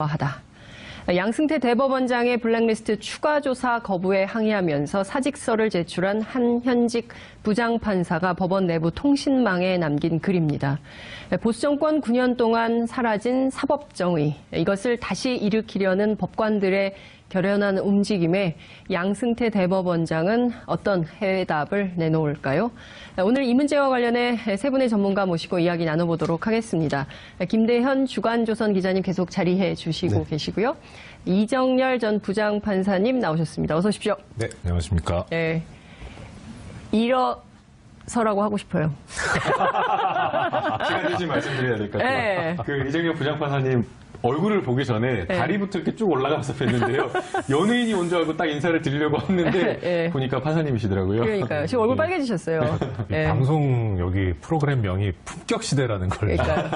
하다. 양승태 대법원장의 블랙리스트 추가 조사 거부에 항의하면서 사직서를 제출한 한 현직 부장판사가 법원 내부 통신망에 남긴 글입니다. 보수 정권 9년 동안 사라진 사법정의, 이것을 다시 일으키려는 법관들의 결연한 움직임에 양승태 대법원장은 어떤 해답을 내놓을까요? 오늘 이 문제와 관련해 세 분의 전문가 모시고 이야기 나눠보도록 하겠습니다. 김대현 주간조선 기자님 계속 자리해 주시고 계시고요. 이정열 전 부장판사님 나오셨습니다. 어서 오십시오. 네, 안녕하십니까. 네, 일어서라고 하고 싶어요. 시간 되시 말씀드려야 될 것 같아요. 네. 그 이정열 부장판사님 얼굴을 보기 전에 다리부터 이렇게 쭉 올라가면서 뵀는데요. 연예인이 온 줄 알고 딱 인사를 드리려고 했는데 보니까 판사님이시더라고요. 그러니까요. 지금 얼굴 빨개지셨어요. 네. 방송 여기 프로그램 명이 품격시대라는 걸. 그러니까요.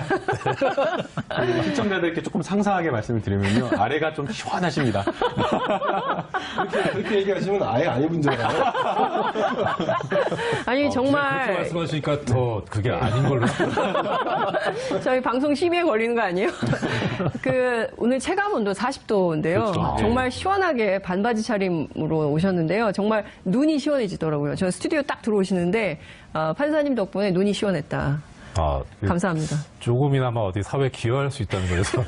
시청자들께 조금 상세하게 말씀을 드리면요. 아래가 좀 시원하십니다. 그렇게 얘기하시면 아예 안 입은 줄 알아요. 아니 정말 그렇게 말씀하시니까 더 그게 아닌 걸로. 저희 방송 심의에 걸리는 거 아니에요? 오늘 체감 온도 40도인데요. 그렇죠. 정말 시원하게 반바지 차림으로 오셨는데요. 정말 눈이 시원해지더라고요. 저 스튜디오 딱 들어오시는데 판사님 덕분에 눈이 시원했다. 감사합니다. 조금이나마 어디 사회에 기여할 수 있다는 거에서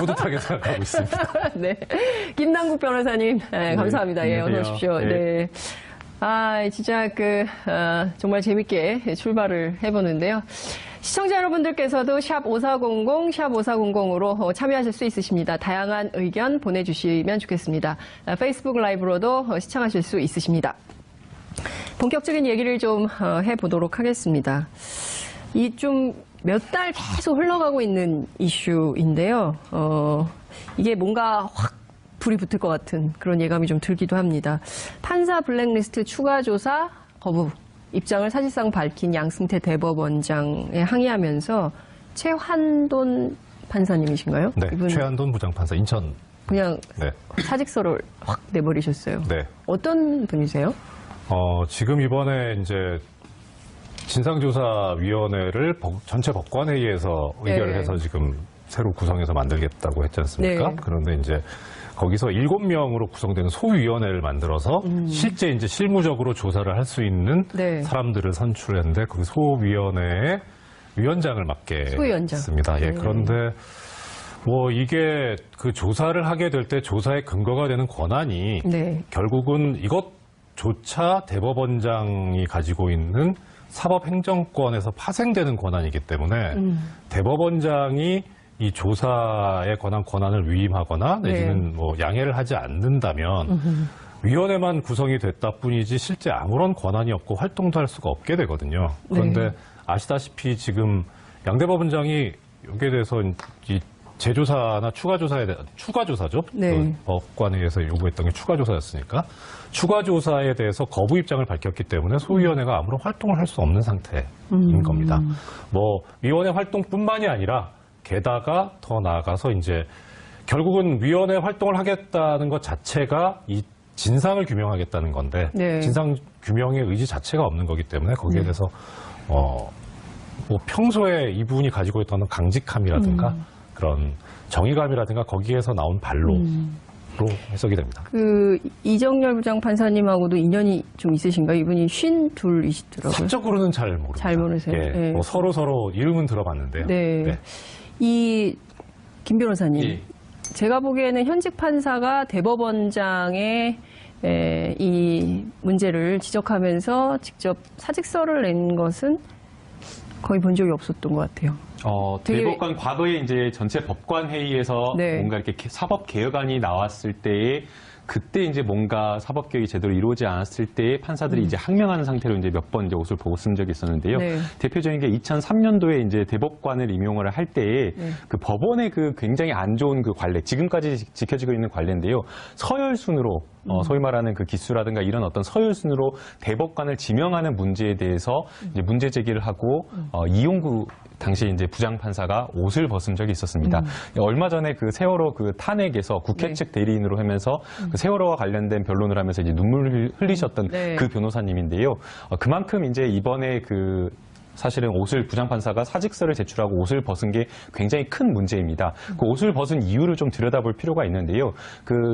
뿌듯하게 생각하고 있습니다. 네, 김남국 변호사님, 네, 감사합니다. 예, 어서 오십시오. 네. 진짜 정말 재밌게 출발을 해보는데요. 시청자 여러분들께서도 샵 5400, 샵 5400으로 참여하실 수 있으십니다. 다양한 의견 보내주시면 좋겠습니다. 페이스북 라이브로도 시청하실 수 있으십니다. 본격적인 얘기를 좀 해보도록 하겠습니다. 이 좀 몇 달 계속 흘러가고 있는 이슈인데요. 이게 뭔가 확 불이 붙을 것 같은 그런 예감이 좀 들기도 합니다. 판사 블랙리스트 추가 조사 거부 입장을 사실상 밝힌 양승태 대법원장에 항의하면서 최환돈 판사님이신가요? 네, 이분 최한돈 부장판사 인천. 그냥 사직서를 확 내버리셨어요. 네. 어떤 분이세요? 지금 이번에 이제 진상조사위원회를 전체 법관회의에서 의결을 해서 지금 새로 구성해서 만들겠다고 했지 않습니까? 네. 그런데 이제 거기서 7명으로 구성되는 소위원회를 만들어서 실제 이제 실무적으로 조사를 할 수 있는 사람들을 선출했는데 그 소위원회의 위원장을 맡게 했습니다. 예, 그런데 뭐 이게 그 조사를 하게 될 때 조사의 근거가 되는 권한이 결국은 이것조차 대법원장이 가지고 있는 사법행정권에서 파생되는 권한이기 때문에 대법원장이 이 조사에 관한 권한을 위임하거나 내지는 뭐 양해를 하지 않는다면 위원회만 구성이 됐다 뿐이지 실제 아무런 권한이 없고 활동도 할 수가 없게 되거든요. 그런데 아시다시피 지금 양 대법원장이 여기에 대해서 이 재조사나 추가조사죠. 그 법관회의에서 요구했던 게 추가조사였으니까 추가조사에 대해서 거부 입장을 밝혔기 때문에 소위원회가 아무런 활동을 할 수 없는 상태인 겁니다. 뭐 위원회 활동뿐만이 아니라 게다가 더 나아가서 이제 결국은 위원회 활동을 하겠다는 것 자체가 이 진상을 규명하겠다는 건데 진상 규명의 의지 자체가 없는 거기 때문에 거기에 대해서 뭐 평소에 이분이 가지고 있던 강직함이라든가 그런 정의감이라든가 거기에서 나온 발로로 해석이 됩니다. 이정열 부장판사님하고도 인연이 좀 있으신가요? 이분이 52이시더라고요. 사적으로는 잘 모릅니다. 잘 모르세요? 예, 뭐 서로 이름은 들어봤는데요. 이 김 변호사님, 제가 보기에는 현직 판사가 대법원장의 이 문제를 지적하면서 직접 사직서를 낸 것은 거의 본 적이 없었던 것 같아요. 대법관 과거에 이제 전체 법관 회의에서 뭔가 이렇게 사법 개혁안이 나왔을 때에 그때 이제 뭔가 사법 개혁이 제대로 이루어지지 않았을 때에 판사들이 이제 항명하는 상태로 이제 몇 번 이제 옷을 보고 쓴 적이 있었는데요. 대표적인 게 2003년도에 이제 대법관을 임용을 할 때에 그 법원의 그 굉장히 안 좋은 그 관례, 지금까지 지켜지고 있는 관례인데요. 서열순으로 소위 말하는 그 기수라든가 이런 어떤 서열순으로 대법관을 지명하는 문제에 대해서 이제 문제 제기를 하고 이용구 당시 이제 부장판사가 옷을 벗은 적이 있었습니다. 얼마 전에 그 세월호 그 탄핵에서 국회 측 대리인으로 하면서 그 세월호와 관련된 변론을 하면서 이제 눈물을 흘리셨던 그 변호사님인데요. 그만큼 이제 이번에 그 사실은 부장판사가 사직서를 제출하고 옷을 벗은 게 굉장히 큰 문제입니다. 그 옷을 벗은 이유를 좀 들여다볼 필요가 있는데요.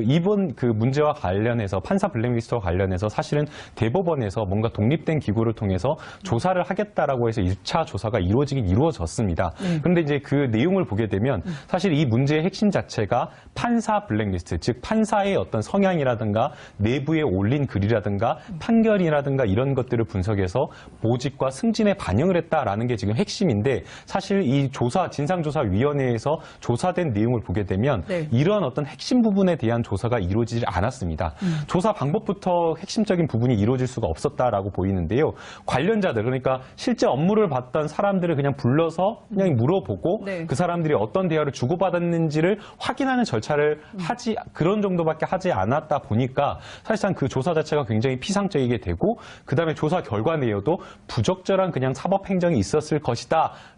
이번 문제와 관련해서 판사 블랙리스트와 관련해서 사실은 대법원에서 뭔가 독립된 기구를 통해서 조사를 하겠다라고 해서 1차 조사가 이루어졌습니다. 그런데 이제 그 내용을 보게 되면 사실 이 문제의 핵심 자체가 판사 블랙리스트, 즉 판사의 어떤 성향이라든가 내부에 올린 글이라든가 판결이라든가 이런 것들을 분석해서 모집과 승진에 반영을 했다라는 게 지금 핵심인데 사실 이 진상조사위원회에서 조사된 내용을 보게 되면 이런 어떤 핵심 부분에 대한 조사가 이루어지지 않았습니다. 조사 방법부터 핵심적인 부분이 이루어질 수가 없었다라고 보이는데요. 관련자들, 그러니까 실제 업무를 봤던 사람들을 그냥 불러서 그냥 물어보고 그 사람들이 어떤 대화를 주고받았는지를 확인하는 절차를 그런 정도밖에 하지 않았다 보니까 사실상 그 조사 자체가 굉장히 피상적이게 되고 그다음에 조사 결과 내에도 부적절한 그냥 사법행정이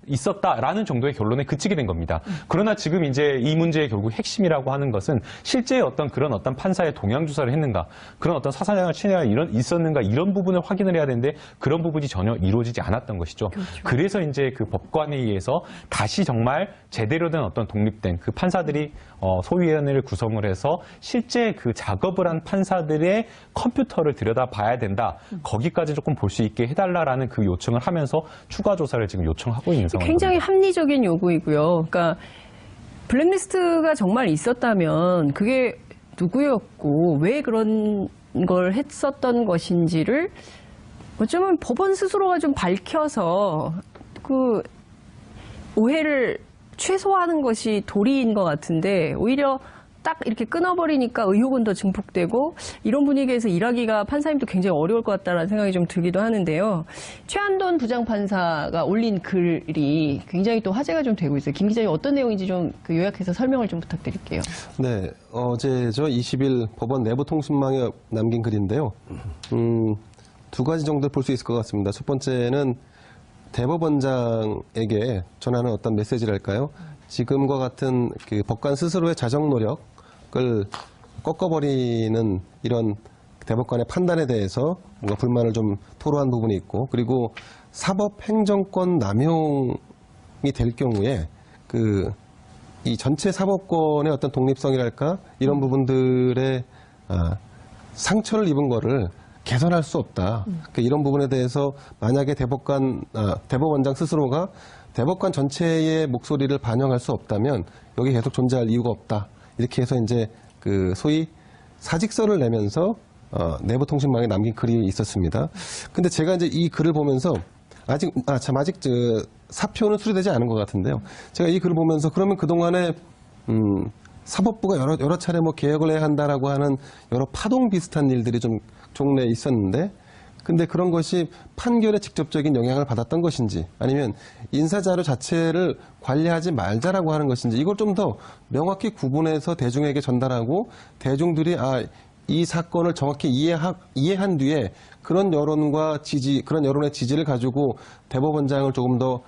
있었다라는 정도의 결론에 그치게 된 겁니다. 그러나 지금 이제 이 문제의 결국 핵심이라고 하는 것은 실제 그런 판사의 동향 조사를 했는가, 그런 어떤 사사장을 친해가 있었는가 이런 부분을 확인을 해야 되는데 그런 부분이 전혀 이루어지지 않았던 것이죠. 그래서 이제 그 법관회의에서 다시 정말 제대로 된 어떤 독립된 그 판사들이 소위원회를 구성을 해서 실제 그 작업을 한 판사들의 컴퓨터를 들여다봐야 된다. 거기까지 조금 볼 수 있게 해달라라는 그 요청을 하면서 추가 조사를 지금 요청하고 있는 상황입니다. 굉장히 합리적인 요구이고요. 그러니까 블랙리스트가 정말 있었다면 그게 누구였고 왜 그런 걸 했었던 것인지를 어쩌면 법원 스스로가 좀 밝혀서 그 오해를 최소화하는 것이 도리인 것 같은데 오히려 딱 이렇게 끊어버리니까 의혹은 더 증폭되고 이런 분위기에서 일하기가 판사님도 굉장히 어려울 것 같다는 생각이 좀 들기도 하는데요. 최한돈 부장판사가 올린 글이 굉장히 또 화제가 좀 되고 있어요. 김 기자님 어떤 내용인지 좀 요약해서 설명을 좀 부탁드릴게요. 네, 어제죠. 20일 법원 내부 통신망에 남긴 글인데요. 두 가지 정도 볼 수 있을 것 같습니다. 첫 번째는 대법원장에게 전하는 어떤 메시지랄까요? 지금과 같은 그 법관 스스로의 자정 노력을 꺾어버리는 이런 대법관의 판단에 대해서 뭔가 불만을 좀 토로한 부분이 있고, 그리고 사법행정권 남용이 될 경우에 이 전체 사법권의 어떤 독립성이랄까 이런 부분들의 상처를 입은 거를 개선할 수 없다. 이런 부분에 대해서 만약에 대법원장 스스로가 대법관 전체의 목소리를 반영할 수 없다면 여기 계속 존재할 이유가 없다. 이렇게 해서 이제 소위 사직서를 내면서 내부 통신망에 남긴 글이 있었습니다. 근데 제가 이제 이 글을 보면서 아직 사표는 수리되지 않은 것 같은데요. 제가 이 글을 보면서 그러면 그동안에 사법부가 여러 차례 개혁을 해야 한다라고 하는 여러 파동 비슷한 일들이 좀 종래에 있었는데, 근데 그런 것이 판결에 직접적인 영향을 받았던 것인지, 아니면 인사자료 자체를 관리하지 말자라고 하는 것인지, 이걸 좀 더 명확히 구분해서 대중에게 전달하고 대중들이 이 사건을 정확히 이해한 뒤에 그런 여론과 그런 여론의 지지를 가지고 대법원장을 조금 더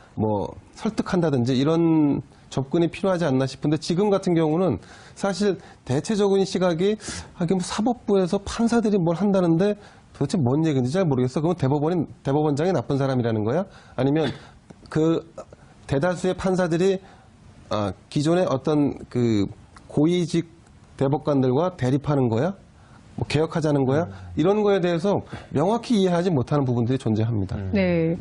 설득한다든지 이런 접근이 필요하지 않나 싶은데, 지금 같은 경우는 사실 대체적인 시각이 사법부에서 판사들이 뭘 한다는데 도대체 뭔 얘기인지 잘 모르겠어. 그러면 대법원장이 나쁜 사람이라는 거야? 아니면 그 대다수의 판사들이 기존의 어떤 고위직 대법관들과 대립하는 거야? 개혁하자는 거야? 이런 거에 대해서 명확히 이해하지 못하는 부분들이 존재합니다. 네.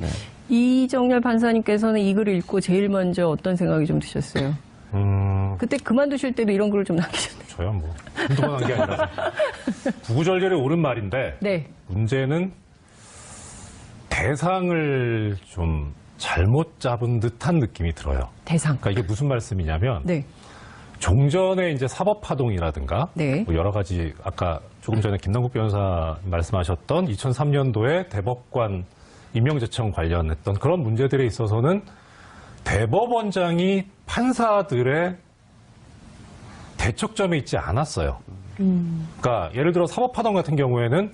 이정렬 판사님께서는 이 글을 읽고 제일 먼저 어떤 생각이 좀 드셨어요? 그때 그만두실 때도 이런 글을 좀 남기셨네요. 저야 한두 번 한 게 아니라서. 구구절절에 옳은 말인데 문제는 대상을 좀 잘못 잡은 듯한 느낌이 들어요. 대상. 그러니까 이게 무슨 말씀이냐면 종전의 이제 사법파동이라든가 여러 가지 아까 조금 전에 김남국 변호사 말씀하셨던 2003년도에 대법관 임명제청 관련했던 그런 문제들에 있어서는 대법원장이 판사들의 대척점에 있지 않았어요. 그러니까 예를 들어 사법파동 같은 경우에는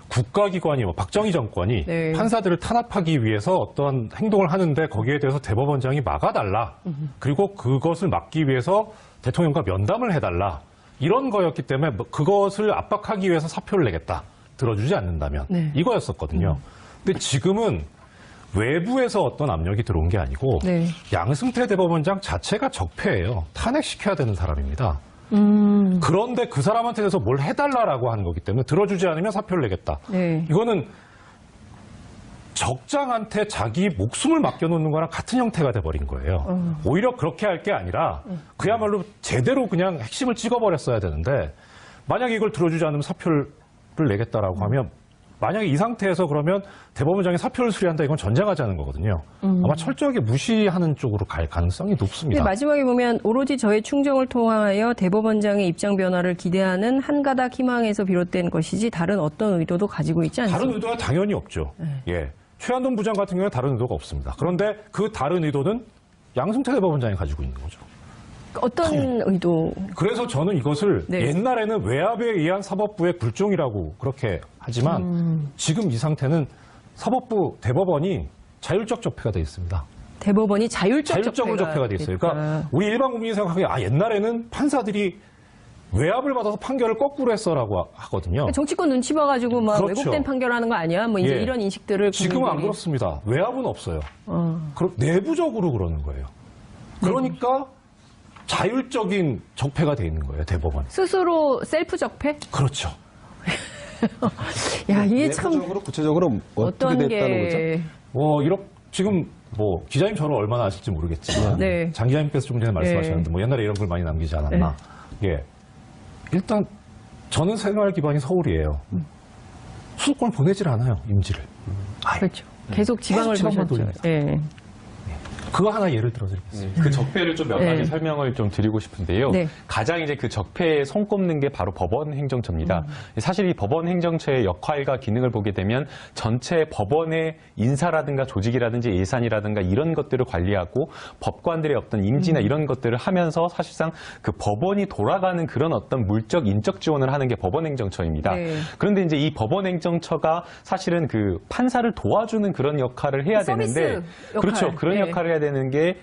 국가기관이 박정희 정권이 판사들을 탄압하기 위해서 어떠한 행동을 하는데 거기에 대해서 대법원장이 막아달라. 그리고 그것을 막기 위해서 대통령과 면담을 해달라. 이런 거였기 때문에 그것을 압박하기 위해서 사표를 내겠다. 들어주지 않는다면. 이거였었거든요. 근데 지금은 외부에서 어떤 압력이 들어온 게 아니고 네. 양승태 대법원장 자체가 적폐예요. 탄핵시켜야 되는 사람입니다. 그런데 그 사람한테 대해서 뭘 해달라라고 하는 거기 때문에 들어주지 않으면 사표를 내겠다. 네. 이거는 적장한테 자기 목숨을 맡겨놓는 거랑 같은 형태가 돼버린 거예요. 오히려 그렇게 할 게 아니라 그야말로 제대로 그냥 핵심을 찍어버렸어야 되는데 만약에 이걸 들어주지 않으면 사표를 내겠다라고 하면 만약에 이 상태에서 그러면 대법원장이 사표를 수리한다 이건 전쟁하자는 거거든요. 아마 철저하게 무시하는 쪽으로 갈 가능성이 높습니다. 마지막에 보면 오로지 저의 충정을 통하여 대법원장의 입장 변화를 기대하는 한 가닥 희망에서 비롯된 것이지 다른 어떤 의도도 가지고 있지 않습니다. 다른 의도가 당연히 없죠. 예. 최한돈 부장 같은 경우에 다른 의도가 없습니다. 그런데 그 다른 의도는 양승태 대법원장이 가지고 있는 거죠. 어떤 의도? 그래서 저는 이것을 네. 옛날에는 외압에 의한 사법부의 굴종이라고 그렇게 하지만 지금 이 상태는 사법부 대법원이 자율적 적폐가 돼 있습니다. 대법원이 자율적으로 적폐가 돼 있어요. 그러니까 우리 일반 국민이 생각하기에 옛날에는 판사들이 외압을 받아서 판결을 거꾸로 했어라고 하거든요. 정치권 눈치 봐가지고 막 그렇죠. 왜곡된 판결하는 거 아니야? 뭐 이제 예. 이런 인식들을 지금은 안 그렇습니다. 외압은 없어요. 내부적으로 그러는 거예요. 그러니까 자율적인 적폐가 돼 있는 거예요, 대법원. 스스로 셀프 적폐? 그렇죠. 야, 이게 참 내부적으로 구체적으로 어떻게 됐다는 거죠? 지금 기자님 저를 얼마나 아실지 모르겠지만 네. 장 기자님께서 좀 전에 말씀하셨는데 옛날에 이런 글 많이 남기지 않았나. 예. 일단 저는 생활 기반이 서울이에요. 수도권을 보내질 않아요, 임지를. 그렇죠. 계속 지방을 지방만 보셨죠. 돌립니다. 예. 그거 하나 예를 들어드리겠습니다. 그 적폐를 좀 몇 가지 설명을 좀 드리고 싶은데요. 네. 가장 이제 그 적폐에 손꼽는 게 바로 법원 행정처입니다. 사실 이 법원 행정처의 역할과 기능을 보게 되면 전체 법원의 인사라든가 조직이라든지 예산이라든가 이런 것들을 관리하고 법관들의 어떤 임지나 이런 것들을 하면서 사실상 그 법원이 돌아가는 그런 어떤 물적, 인적 지원을 하는 게 법원 행정처입니다. 네. 그런데 이제 이 법원 행정처가 사실은 그 판사를 도와주는 그런 역할을 해야 서비스 되는데 역할. 그렇죠. 그런 네. 역할을 해야 되는 게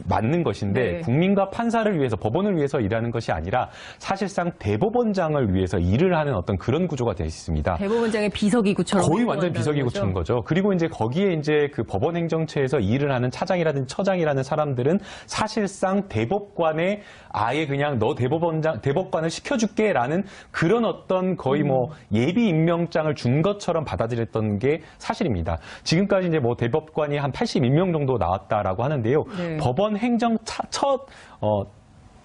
맞는 것인데 네. 국민과 판사를 위해서 법원을 위해서 일하는 것이 아니라 사실상 대법원장을 위해서 일을 하는 어떤 그런 구조가 되어 있습니다. 대법원장의 비서기구처럼 거의 완전 행동한다는 비서기구처인 거죠. 그리고 이제 거기에 이제 그 법원 행정처에서 일을 하는 차장이라든지 처장이라는 사람들은 사실상 대법관에 아예 그냥 너 대법관을 시켜줄게라는 그런 어떤 거의 예비 임명장을 준 것처럼 받아들였던 게 사실입니다. 지금까지 이제 대법관이 한 81명 정도 나왔다라고 하는데요. 네. 법원 행정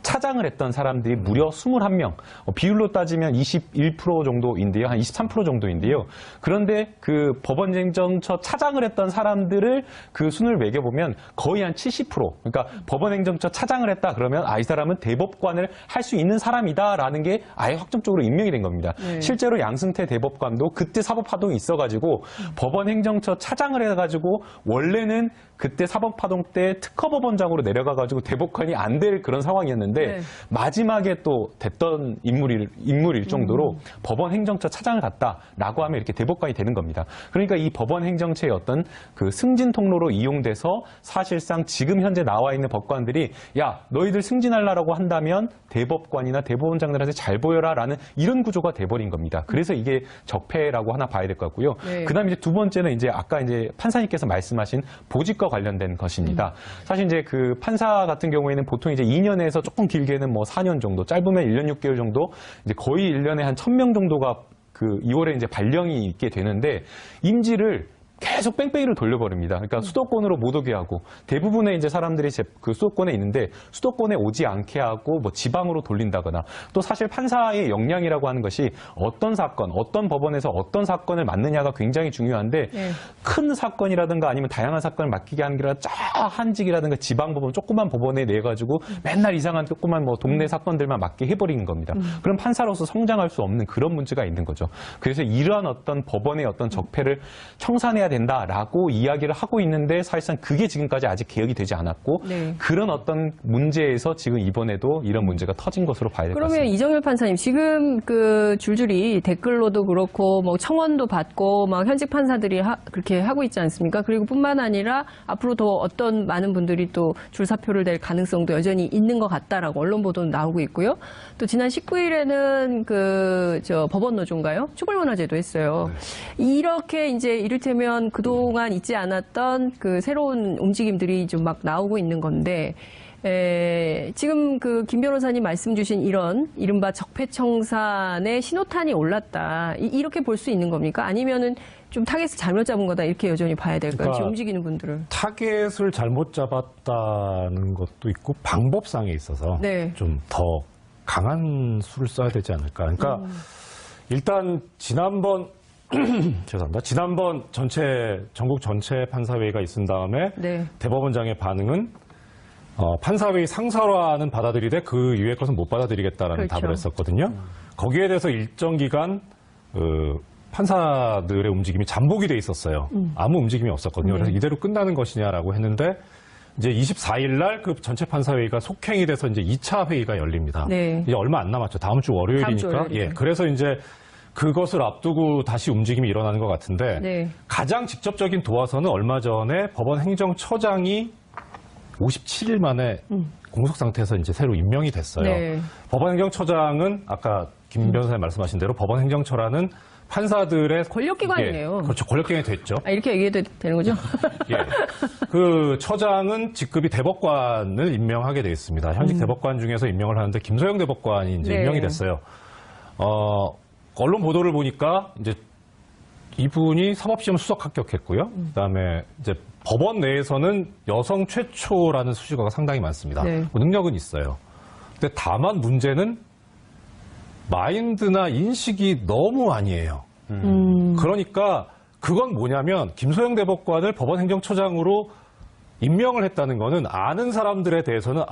차장을 했던 사람들이 무려 21명, 비율로 따지면 21% 정도인데요. 한 23% 정도인데요. 그런데 그 법원 행정처 차장을 했던 사람들을 그 순을 매겨보면 거의 한 70%. 그러니까 법원 행정처 차장을 했다 그러면 이 사람은 대법관을 할 수 있는 사람이다라는 게 아예 확정적으로 임명이 된 겁니다. 네. 실제로 양승태 대법관도 그때 사법파동이 있어가지고 법원 행정처 차장을 해가지고 원래는 그때 사법파동 때 특허법원장으로 내려가가지고 대법관이 안 될 그런 상황이었는데 네. 마지막에 또 됐던 인물일 정도로 법원 행정처 차장을 갔다라고 하면 이렇게 대법관이 되는 겁니다. 그러니까 이 법원 행정처의 어떤 그 승진 통로로 이용돼서 사실상 지금 현재 나와 있는 법관들이 야 너희들 승진하려고 한다면 대법관이나 대법원장들한테 잘 보여라라는 이런 구조가 돼버린 겁니다. 그래서 이게 적폐라고 하나 봐야 될 것 같고요. 네. 그다음에 이제 두 번째는 이제 아까 이제 판사님께서 말씀하신 보직과 관련된 것입니다. 사실 이제 그 판사 같은 경우에는 보통 이제 2년에서 조금 길게는 4년 정도, 짧으면 1년 6개월 정도, 이제 거의 1년에 한 1000명 정도가 그 2월에 이제 발령이 있게 되는데 임지를 계속 뺑뺑이를 돌려버립니다. 그러니까 수도권으로 못 오게 하고 대부분의 이제 사람들이 그 수도권에 있는데 수도권에 오지 않게 하고 지방으로 돌린다거나 또 사실 판사의 역량이라고 하는 것이 어떤 사건, 어떤 법원에서 어떤 사건을 맡느냐가 굉장히 중요한데 네. 큰 사건이라든가 아니면 다양한 사건을 맡기게 하는 게 아니라 한직이라든가 지방법원, 조그만 법원에 내가지고 맨날 이상한 조그만 동네 사건들만 맡게 해버리는 겁니다. 그럼 판사로서 성장할 수 없는 그런 문제가 있는 거죠. 그래서 이러한 어떤 법원의 어떤 적폐를 청산해야 된다라고 이야기를 하고 있는데 사실상 그게 지금까지 아직 개혁이 되지 않았고 네. 그런 어떤 문제에서 지금 이번에도 이런 문제가 터진 것으로 봐야 될 것 같습니다. 그러면 이정열 판사님 지금 그 줄줄이 댓글로도 그렇고 청원도 받고 현직 판사들이 그렇게 하고 있지 않습니까? 그리고 뿐만 아니라 앞으로 더 어떤 많은 분들이 또 줄사표를 낼 가능성도 여전히 있는 것 같다라고 언론 보도는 나오고 있고요. 또 지난 19일에는 법원 노조인가요? 추불문화제도 했어요. 네. 이렇게 이제 이를테면 보면 그동안 있지 않았던 그 새로운 움직임들이 좀 막 나오고 있는 건데, 지금 그 김 변호사님 말씀 주신 이런 이른바 적폐청산의 신호탄이 올랐다. 이렇게 볼 수 있는 겁니까? 아니면은 좀 타겟을 잘못 잡은 거다. 이렇게 여전히 봐야 될까요? 그러니까 지금 움직이는 분들을. 타겟을 잘못 잡았다는 것도 있고 방법상에 있어서 네. 좀 더 강한 수를 써야 되지 않을까. 그러니까 일단 지난번 죄송합니다. 지난번 전국 전체 판사회의가 있은 다음에 네. 대법원장의 반응은 판사회의 상설화는 받아들이되 그 이외의 것은 못 받아들이겠다라는 그렇죠. 답을 했었거든요. 거기에 대해서 일정 기간 판사들의 움직임이 잠복이 돼 있었어요. 아무 움직임이 없었거든요. 그래서 이대로 끝나는 것이냐라고 했는데 이제 24일 날 그 전체 판사회의가 속행이 돼서 이제 2차 회의가 열립니다. 네. 이제 얼마 안 남았죠. 다음 주 월요일이니까. 예. 그래서 이제 그것을 앞두고 다시 움직임이 일어나는 것 같은데 네. 가장 직접적인 도화선은 얼마 전에 법원 행정처장이 57일 만에 공석 상태에서 이제 새로 임명이 됐어요. 네. 법원 행정처장은 아까 김 변호사님 말씀하신 대로 법원 행정처라는 판사들의 권력기관이네요. 예, 그렇죠. 권력기관이 됐죠. 이렇게 얘기해도 되는 거죠? 예. 그 처장은 직급이 대법관을 임명하게 되어 있습니다. 현직 대법관 중에서 임명을 하는데 김소영 대법관이 이제 네. 임명이 됐어요. 언론 보도를 보니까 이제 이분이 사법시험 수석 합격했고요. 그다음에 이제 법원 내에서는 여성 최초라는 수식어가 상당히 많습니다. 네. 능력은 있어요. 근데 다만 문제는 마인드나 인식이 너무 아니에요. 그러니까 그건 뭐냐면 김소영 대법관을 법원 행정처장으로 임명을 했다는 거는 아는 사람들에 대해서는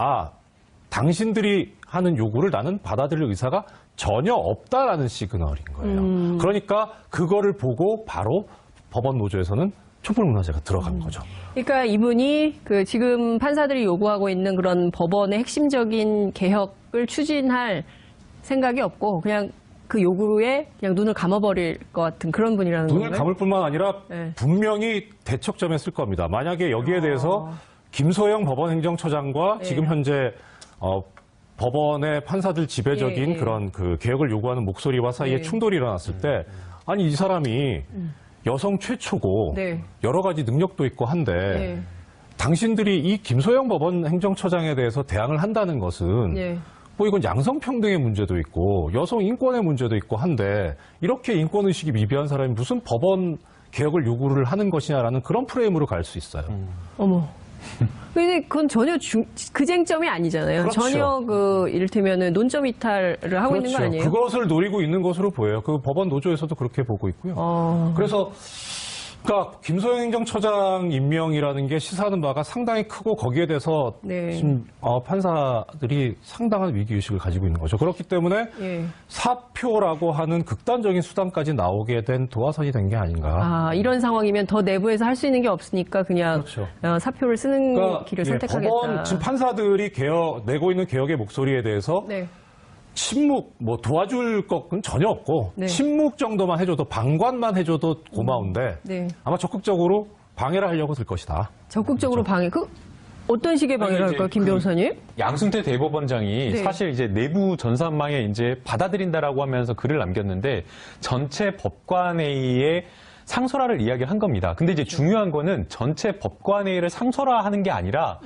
당신들이 하는 요구를 나는 받아들일 의사가 전혀 없다라는 시그널인 거예요. 그러니까 그거를 보고 바로 법원 노조에서는 촛불문화제가 들어간 거죠. 그러니까 이분이 그 지금 판사들이 요구하고 있는 그런 법원의 핵심적인 개혁을 추진할 생각이 없고 그냥 그 요구에 그냥 눈을 감아버릴 것 같은 그런 분이라는 거예요. 눈을 감을 뿐만 아니라 네. 분명히 대척점에 쓸 겁니다. 만약에 여기에 대해서 김소영 법원 행정처장과 네. 지금 현재 법원의 판사들 지배적인 예, 예. 그런 그 개혁을 요구하는 목소리와 사이에 네. 충돌이 일어났을 때 아니 이 사람이 여성 최초고 네. 여러 가지 능력도 있고 한데 네. 당신들이 이 김소영 법원 행정처장에 대해서 대항을 한다는 것은 네. 뭐 이건 양성평등의 문제도 있고 여성 인권의 문제도 있고 한데 이렇게 인권의식이 미비한 사람이 무슨 법원 개혁을 요구를 하는 것이냐라는 그런 프레임으로 갈 수 있어요. 어머. 근데 그건 전혀 그 쟁점이 아니잖아요. 그렇죠. 전혀 이를테면은 논점 이탈을 하고 있는 거 아니에요? 그것을 노리고 있는 것으로 보여요. 그 법원 노조에서도 그렇게 보고 있고요. 그래서 그러니까 김소영 행정처장 임명이라는 게 시사하는 바가 상당히 크고 거기에 대해서 네. 지금 판사들이 상당한 위기의식을 가지고 있는 거죠. 그렇기 때문에 예. 사표라고 하는 극단적인 수단까지 나오게 된 도화선이 된 게 아닌가. 이런 상황이면 더 내부에서 할 수 있는 게 없으니까 그냥 그렇죠. 사표를 쓰는 길을 선택하겠다. 법원 지금 판사들이 내고 있는 개혁의 목소리에 대해서 네. 침묵, 도와줄 것은 전혀 없고, 네. 침묵 정도만 해줘도, 방관만 해줘도 고마운데, 네. 아마 적극적으로 방해를 하려고 들 것이다. 적극적으로 방해. 어떤 식의 방해를 할까요, 김 변호사님? 양승태 대법원장이 네. 사실 이제 내부 전산망에 이제 받아들인다라고 하면서 글을 남겼는데 전체 법관회의에 상설화를 이야기한 겁니다. 근데 이제 중요한 거는 전체 법관회의를 상설화하는 게 아니라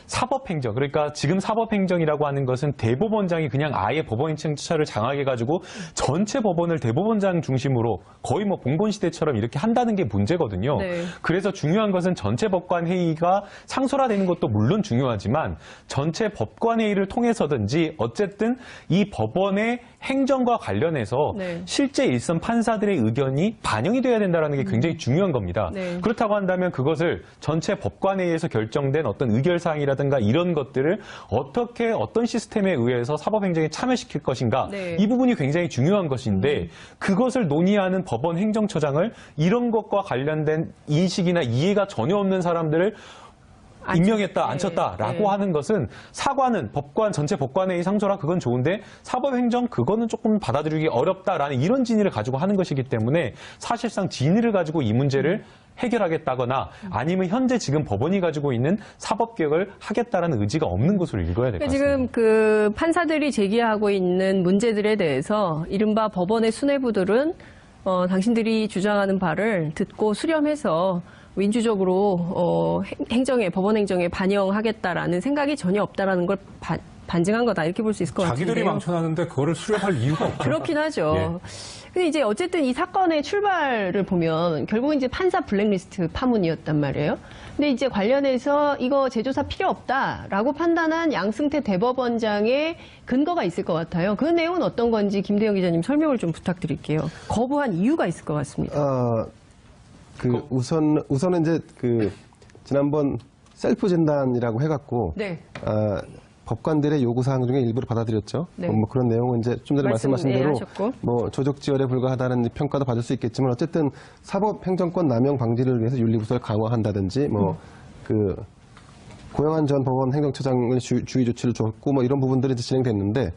사법행정, 그러니까 지금 사법행정이라고 하는 것은 대법원장이 그냥 아예 법원행정처를 장악해가지고 전체 법원을 대법원장 중심으로 거의 봉건시대처럼 이렇게 한다는 게 문제거든요. 네. 그래서 중요한 것은 전체 법관회의가 상설화되는 것도 물론 중요하지만 전체 법관회의를 통해서든지 어쨌든 이 법원의 행정과 관련해서 네. 실제 일선 판사들의 의견이 반영이 돼야 된다는 게 굉장히 중요한 겁니다. 네. 그렇다고 한다면 그것을 전체 법관회의에서 결정된 어떤 의결사항이라든가 이런 것들을 어떻게 어떤 시스템에 의해서 사법행정에 참여시킬 것인가 네. 이 부분이 굉장히 중요한 것인데 그것을 논의하는 법원 행정처장을 이런 것과 관련된 인식이나 이해가 전혀 없는 사람들을 임명했다, 앉혔다라고 네. 하는 것은 사과는 전체 법관회의 상설화 그건 좋은데 사법행정 그거는 조금 받아들이기 어렵다라는 이런 진위를 가지고 하는 것이기 때문에 사실상 진위를 가지고 이 문제를 해결하겠다거나 아니면 현재 지금 법원이 가지고 있는 사법개혁을 하겠다라는 의지가 없는 것으로 읽어야 될 것 같습니다. 지금 판사들이 제기하고 있는 문제들에 대해서 이른바 법원의 수뇌부들은 당신들이 주장하는 바를 듣고 수렴해서 민주적으로 법원 행정에 반영하겠다라는 생각이 전혀 없다라는 걸 반증한 거다 이렇게 볼 수 있을 것 같은데요. 자기들이 망쳐놨는데 그거를 수렴할 이유가 없죠. 그렇긴 하죠. 예. 근데 이제 어쨌든 이 사건의 출발을 보면 결국 이제 판사 블랙리스트 파문이었단 말이에요. 근데 이제 관련해서 이거 재조사 필요 없다라고 판단한 양승태 대법원장의 근거가 있을 것 같아요. 그 내용은 어떤 건지 김대영 기자님 설명을 좀 부탁드릴게요. 거부한 이유가 있을 것 같습니다. 우선은 이제 지난번 셀프 진단이라고 해갖고 네. 법관들의 요구사항 중에 일부를 받아들였죠. 네. 뭐 그런 내용은 이제 좀 전에 말씀하신 대로 하셨고. 뭐 조직지열에 불과하다는 평가도 받을 수 있겠지만 어쨌든 사법행정권 남용 방지를 위해서 윤리구설을 강화한다든지 고영한 전 법원 행정처장을 주의 조치를 줬고 뭐 이런 부분들이 이제 진행됐는데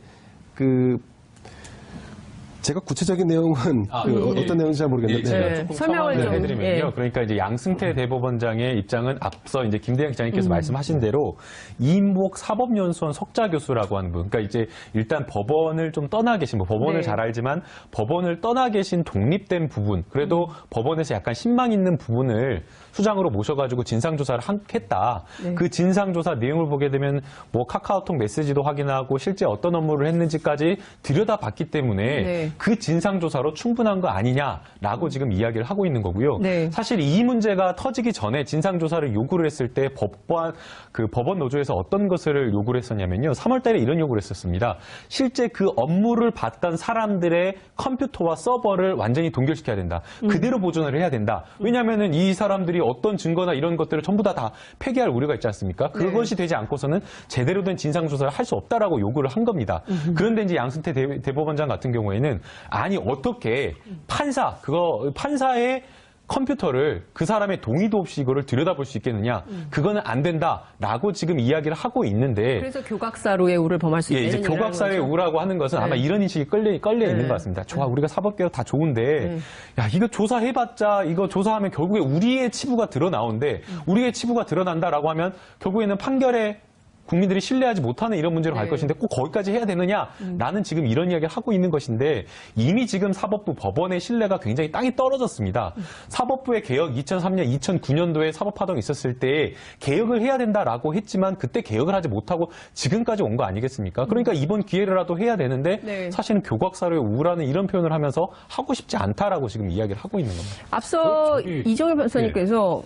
제가 구체적인 내용은 어떤 내용인지 잘 모르겠는데 제가 조금 설명을 좀 해드리면요. 그러니까 이제 양승태 대법원장의 입장은 앞서 이제 김대영 기자님께서 말씀하신 대로 이인복 사법연수원 석좌 교수라고 하는 분, 그러니까 이제 일단 법원을 좀 떠나 계신 법원을 잘 알지만 법원을 떠나 계신 독립된 부분, 그래도 법원에서 약간 신망 있는 부분을 수장으로 모셔가지고 진상조사를 했다. 그 진상조사 내용을 보게 되면 뭐 카카오톡 메시지도 확인하고 실제 어떤 업무를 했는지까지 들여다봤기 때문에 그 진상조사로 충분한 거 아니냐라고 지금 이야기를 하고 있는 거고요. 사실 이 문제가 터지기 전에 진상조사를 요구를 했을 때 법원 노조에서 어떤 것을 요구를 했었냐면요. 3월 달에 이런 요구를 했었습니다. 실제 그 업무를 봤던 사람들의 컴퓨터와 서버를 완전히 동결시켜야 된다. 그대로 보존을 해야 된다. 왜냐하면 이 사람들이 어떤 증거나 이런 것들을 전부 다 폐기할 우려가 있지 않습니까? 그것이 되지 않고서는 제대로 된 진상조사를 할 수 없다라고 요구를 한 겁니다. 그런데 이제 양승태 대법원장 같은 경우에는 아니 어떻게 판사의 컴퓨터를 그 사람의 동의도 없이 이거를 들여다볼 수 있겠느냐? 그거는 안 된다라고 지금 이야기를 하고 있는데. 그래서 교각사로의 우를 범할 수 있는. 이제 교각사로의 우라고 하는 것은 아마 이런 인식이 끌려 있는 것 같습니다. 좋아, 우리가 사법개혁 다 좋은데, 야 이거 조사해봤자 이거 조사하면 결국에 우리의 치부가 드러나오는데, 우리의 치부가 드러난다라고 하면 결국에는 판결에 국민들이 신뢰하지 못하는 이런 문제로 갈 것인데 꼭 거기까지 해야 되느냐라는 지금 이런 이야기를 하고 있는 것인데 이미 지금 사법부 법원의 신뢰가 굉장히 땅이 떨어졌습니다. 사법부의 개혁 2003년, 2009년도에 사법파동이 있었을 때 개혁을 해야 된다라고 했지만 그때 개혁을 하지 못하고 지금까지 온 거 아니겠습니까? 그러니까 이번 기회라도 해야 되는데 사실은 교각사로의 우라는 이런 표현을 하면서 하고 싶지 않다라고 지금 이야기를 하고 있는 겁니다. 앞서 이정희 변호사님께서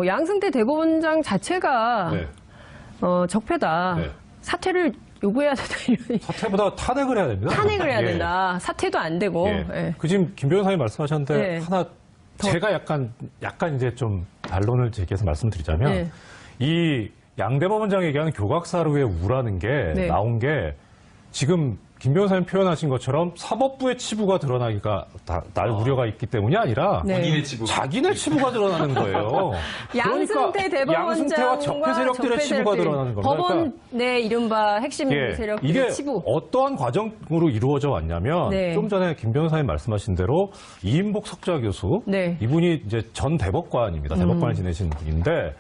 양승태 대법원장 자체가 적폐다. 사퇴를 요구해야 된다. 사퇴보다 탄핵을 해야 됩니다. 탄핵을 해야 된다. 사퇴도 안 되고. 그 지금 김 변호사님 말씀하셨는데 하나 제가 약간 이제 좀 반론을 제기해서 말씀드리자면 이 양 대법원장이 얘기하는 교각사로의 우라는 게 나온 게 지금 김 변호사님 표현하신 것처럼 사법부의 치부가 드러나기가 날 우려가 있기 때문이 아니라 자기네 치부가 드러나는 거예요. 양승태 대법원장과 양승태와 적폐 세력들의 치부가 드러나는 겁니다. 법원 내 이른바 핵심 세력들의 이게 치부. 어떠한 과정으로 이루어져 왔냐면 좀 전에 김 변호사님 말씀하신 대로 이인복 석좌 교수 이분이 이제 전 대법관입니다. 대법관을 지내신 분인데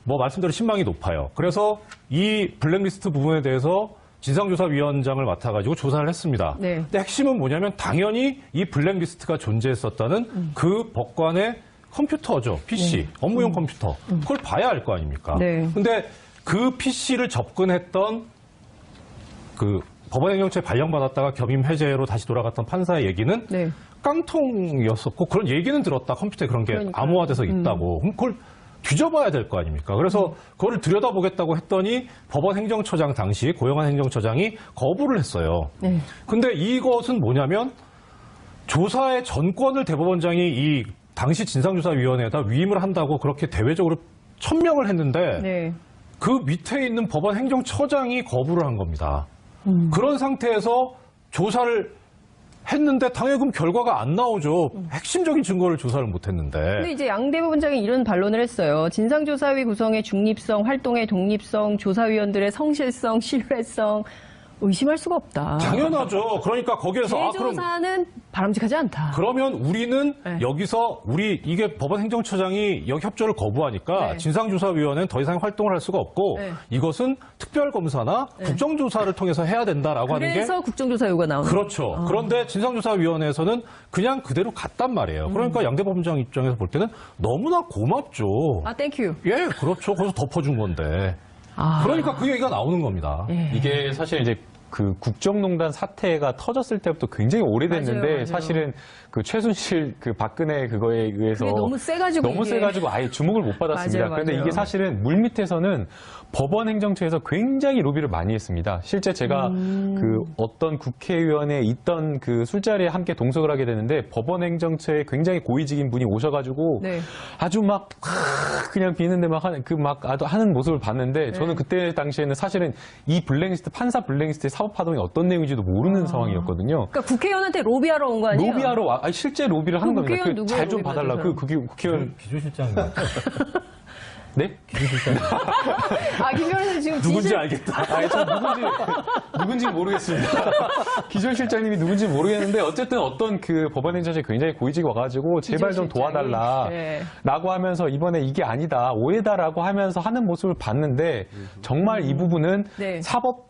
뭐 말씀대로 신망이 높아요. 그래서 이 블랙리스트 부분에 대해서 진상조사위원장을 맡아가지고 조사를 했습니다. 근데 핵심은 뭐냐면 당연히 이 블랙리스트가 존재했었다는 그 법관의 컴퓨터죠. PC, 업무용 컴퓨터. 그걸 봐야 알 거 아닙니까? 근데 그 PC를 접근했던 그 법원행정처에 발령받았다가 겸임 해제로 다시 돌아갔던 판사의 얘기는 깡통이었었고 그런 얘기는 들었다. 컴퓨터에 그런 게 암호화돼서 있다고. 그럼 그걸 뒤져봐야 될 거 아닙니까? 그래서 그거를 들여다보겠다고 했더니 법원 행정처장 당시 고영한 행정처장이 거부를 했어요. 근데 이것은 뭐냐면 조사의 전권을 대법원장이 이 당시 진상조사위원회에다 위임을 한다고 그렇게 대외적으로 천명을 했는데 그 밑에 있는 법원 행정처장이 거부를 한 겁니다. 그런 상태에서 조사를 했는데 당연히 그럼 결과가 안 나오죠. 핵심적인 증거를 조사를 못 했는데. 근데 이제 양 대법원장이 이런 반론을 했어요. 진상조사위 구성의 중립성, 활동의 독립성, 조사위원들의 성실성, 신뢰성, 의심할 수가 없다. 당연하죠. 그러니까 거기에서 재조사는 바람직하지 않다. 그러면 우리는 네. 여기서 이게 법원 행정처장이 여기 협조를 거부하니까 네. 진상조사위원회는 더 이상 활동을 할 수가 없고 네. 이것은 특별검사나 국정조사를 통해서 해야 된다라고 하는 게 그래서 국정조사 요구가 나오는 그렇죠. 그런데 진상조사위원회에서는 그냥 그대로 갔단 말이에요. 그러니까 양대법원장 입장에서 볼 때는 너무나 고맙죠. 아, 땡큐. 예, 그렇죠. 거기서 덮어준 건데. 그러니까 그 얘기가 나오는 겁니다. 예. 이게 사실 이제 그 국정농단 사태가 터졌을 때부터 굉장히 오래됐는데 맞아요. 사실은 그 최순실 그 박근혜 그거에 의해서 그게 너무 세가지고 아예 주목을 못 받았습니다. 맞아요, 그런데 맞아요. 이게 사실은 물밑에서는 법원 행정처에서 굉장히 로비를 많이 했습니다. 실제 제가 그 어떤 국회의원에 있던 그 술자리에 함께 동석을 하게 되는데 법원 행정처에 굉장히 고위직인 분이 오셔가지고 네. 아주 막 그냥 비는데 막 하는 모습을 봤는데 저는 그때 당시에는 사실은 이 블랙리스트 판사 블랙리스트의 사법 파동이 어떤 내용인지도 모르는 상황이었거든요. 그러니까 국회의원한테 로비하러 온 거 아니에요? 로비하러 실제 로비를 하는 겁니다. 국회의원 누구예요, 잘 좀 로비 봐달라. 받은 국회의원 기조실장님. 네? 아, 김 변호사님 지금 누군지 진실- 알겠다. 아니, 저 누군지 모르겠습니다. 기존실장님이 누군지 모르겠는데, 어쨌든 어떤 그 법원행정처에 굉장히 고위직이 와가지고, 제발 좀 도와달라. 네. 라고 하면서, 이번에 이게 아니다, 오해다라고 하면서 하는 모습을 봤는데, 정말 이 부분은 네. 사법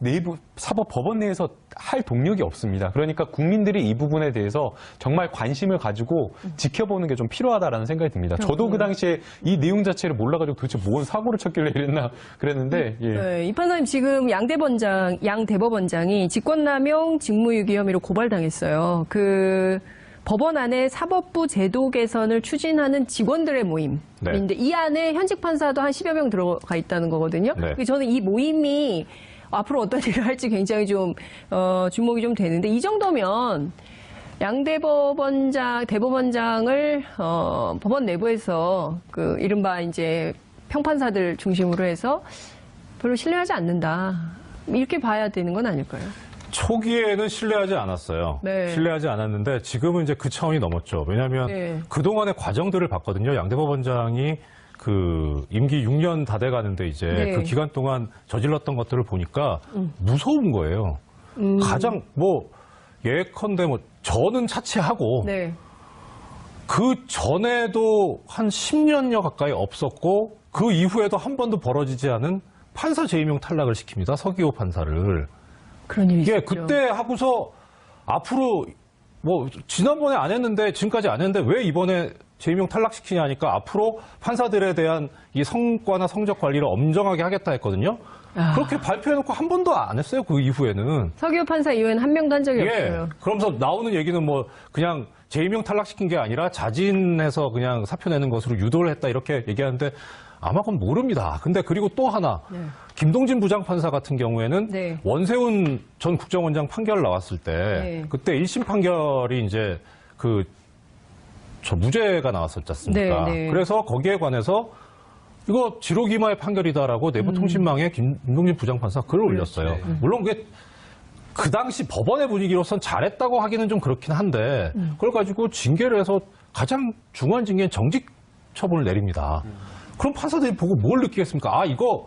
법원 내에서 할 동력이 없습니다. 그러니까 국민들이 이 부분에 대해서 정말 관심을 가지고 지켜보는 게 좀 필요하다라는 생각이 듭니다. 저도 그 당시에 이 내용 자체를 몰라가지고 도대체 뭔 사고를 쳤길래 이랬나 그랬는데, 예. 네, 이 판사님 지금 양 대법원장이 직권남용 직무유기 혐의로 고발당했어요. 그 법원 안에 사법부 제도 개선을 추진하는 직원들의 모임인데 이 안에 현직 판사도 한 10여 명 들어가 있다는 거거든요. 네. 저는 이 모임이 앞으로 어떤 일을 할지 굉장히 좀 주목이 좀 되는데 이 정도면 양 대법원장을 법원 내부에서 그 이른바 이제 평판사들 중심으로 해서 별로 신뢰하지 않는다. 이렇게 봐야 되는 건 아닐까요? 초기에는 신뢰하지 않았어요. 네. 신뢰하지 않았는데 지금은 이제 그 차원이 넘었죠. 왜냐하면 네. 그동안의 과정들을 봤거든요. 양 대법원장이 그 임기 6년 다 돼가는데 이제 네. 그 기간 동안 저질렀던 것들을 보니까 무서운 거예요. 가장 예컨대 저는 차치하고 네. 그 전에도 한 10년여 가까이 없었고 그 이후에도 한 번도 벌어지지 않은 판사 재임용 탈락을 시킵니다. 서기호 판사를. 그런 일이 예, 있었죠. 그때 하고서 앞으로 지난번에 안 했는데 지금까지 안 했는데 왜 이번에 재임용 탈락시키냐 하니까 앞으로 판사들에 대한 이 성과나 성적 관리를 엄정하게 하겠다 했거든요. 그렇게 발표해놓고 한 번도 안 했어요. 그 이후에는. 서기호 판사 이후에는 한 명도 한 적이 없어요. 그러면서 나오는 얘기는 그냥 재임용 탈락시킨 게 아니라 자진해서 그냥 사표 내는 것으로 유도를 했다 이렇게 얘기하는데 아마 그건 모릅니다. 근데 그리고 또 하나 김동진 부장판사 같은 경우에는 네. 원세훈 전 국정원장 판결 나왔을 때 그때 1심 판결이 이제 무죄가 나왔었지 않습니까? 네, 네. 그래서 거기에 관해서 이거 지록이마의 판결이다라고 내부통신망에 김동진 부장판사 글을 올렸어요. 물론 그게 그 당시 법원의 분위기로선 잘했다고 하기는 좀 그렇긴 한데 그걸 가지고 징계를 해서 가장 중요한 징계는 정직 처분을 내립니다. 그럼 판사들이 보고 뭘 느끼겠습니까? 아, 이거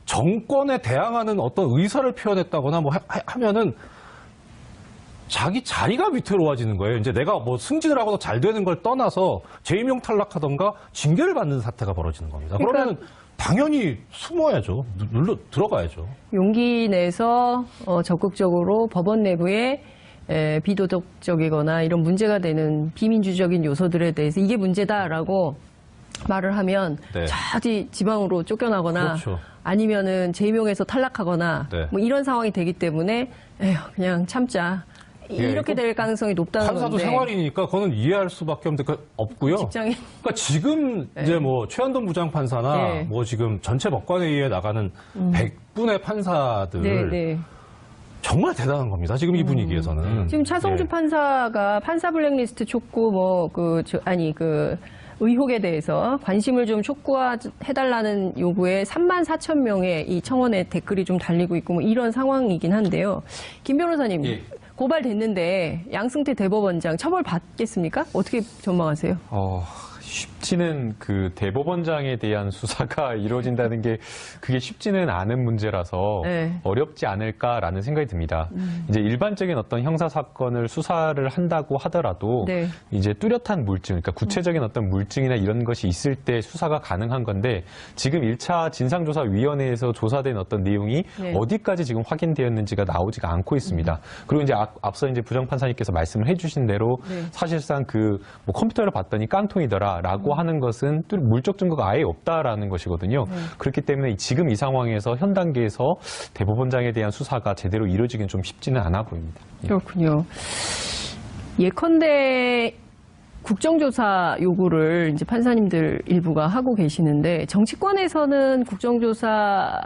정권에 대항하는 어떤 의사를 표현했다거나 하면은 자기 자리가 위태로워지는 거예요. 이제 내가 승진을 하고도 잘 되는 걸 떠나서 재임용 탈락하던가 징계를 받는 사태가 벌어지는 겁니다. 그러면 당연히 숨어야죠. 눌러 들어가야죠. 용기 내서 적극적으로 법원 내부에 비도덕적이거나 이런 문제가 되는 비민주적인 요소들에 대해서 이게 문제다라고 말을 하면 저기 지방으로 쫓겨나거나 그렇죠. 아니면은 재임용에서 탈락하거나 이런 상황이 되기 때문에 그냥 참자. 이렇게 될 가능성이 높다는 판사도 건데. 생활이니까 그거는 이해할 수밖에 없고요. 직장인. 그러니까 지금 이제 최한돈 부장판사나 지금 전체 법관회의에 나가는 100분의 판사들 정말 대단한 겁니다. 지금 이 분위기에서는. 지금 차성주 판사가 판사 블랙리스트 촉구 의혹에 대해서 관심을 좀 촉구해달라는 요구에 34,000명의 이 청원에 댓글이 좀 달리고 있고 이런 상황이긴 한데요. 김 변호사님, 고발됐는데 양승태 대법원장 처벌 받겠습니까? 어떻게 전망하세요? 쉽지는 그 대법원장에 대한 수사가 이루어진다는 게 그게 쉽지는 않은 문제라서 네. 어렵지 않을까라는 생각이 듭니다. 이제 일반적인 어떤 형사 사건을 수사를 한다고 하더라도 네. 이제 뚜렷한 물증, 그러니까 구체적인 어떤 물증이나 이런 것이 있을 때 수사가 가능한 건데 지금 1차 진상조사위원회에서 조사된 어떤 내용이 네. 어디까지 지금 확인되었는지가 나오지가 않고 있습니다. 그리고 이제 앞서 이제 부장판사님께서 말씀을 해주신 대로 네. 사실상 그 뭐 컴퓨터를 봤더니 깡통이더라라고 하는 것은 물적 증거가 아예 없다라는 것이거든요. 그렇기 때문에 지금 이 상황에서 현 단계에서 대법원장에 대한 수사가 제대로 이루어지기는 좀 쉽지는 않아 보입니다. 그렇군요. 예컨대 국정조사 요구를 이제 판사님들 일부가 하고 계시는데 정치권에서는 국정조사를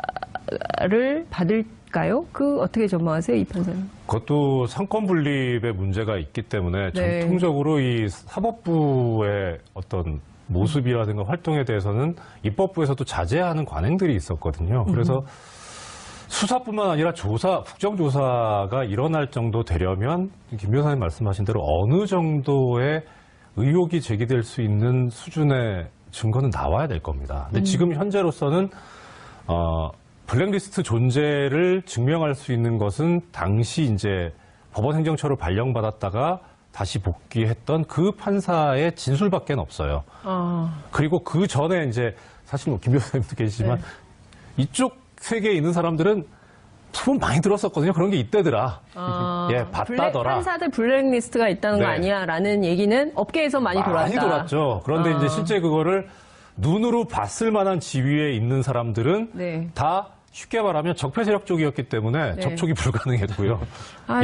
받을까요? 그 어떻게 전망하세요, 이 판사님? 그것도 상권 분립의 문제가 있기 때문에 네. 전통적으로 이 사법부의 어떤 모습이라든가 활동에 대해서는 입법부에서도 자제하는 관행들이 있었거든요. 그래서 수사뿐만 아니라 국정조사가 일어날 정도 되려면 김 변호사님 말씀하신 대로 어느 정도의 의혹이 제기될 수 있는 수준의 증거는 나와야 될 겁니다. 근데 지금 현재로서는 블랙리스트 존재를 증명할 수 있는 것은 당시 이제 법원행정처로 발령받았다가 다시 복귀했던 그 판사의 진술밖에 없어요. 그리고 그 전에 이제 사실 뭐 김 변호사님도 계시지만 네. 이쪽 세계에 있는 사람들은 소문 많이 들었었거든요. 그런 게 있대더라. 예, 봤다더라. 판사들 블랙리스트가 있다는 거 네. 아니야? 라는 얘기는 업계에서 많이 돌았다. 많이 돌았죠. 그런데 이제 실제 그거를 눈으로 봤을 만한 지위에 있는 사람들은 네. 다 쉽게 말하면 적폐 세력 쪽이었기 때문에 네. 접촉이 불가능했고요.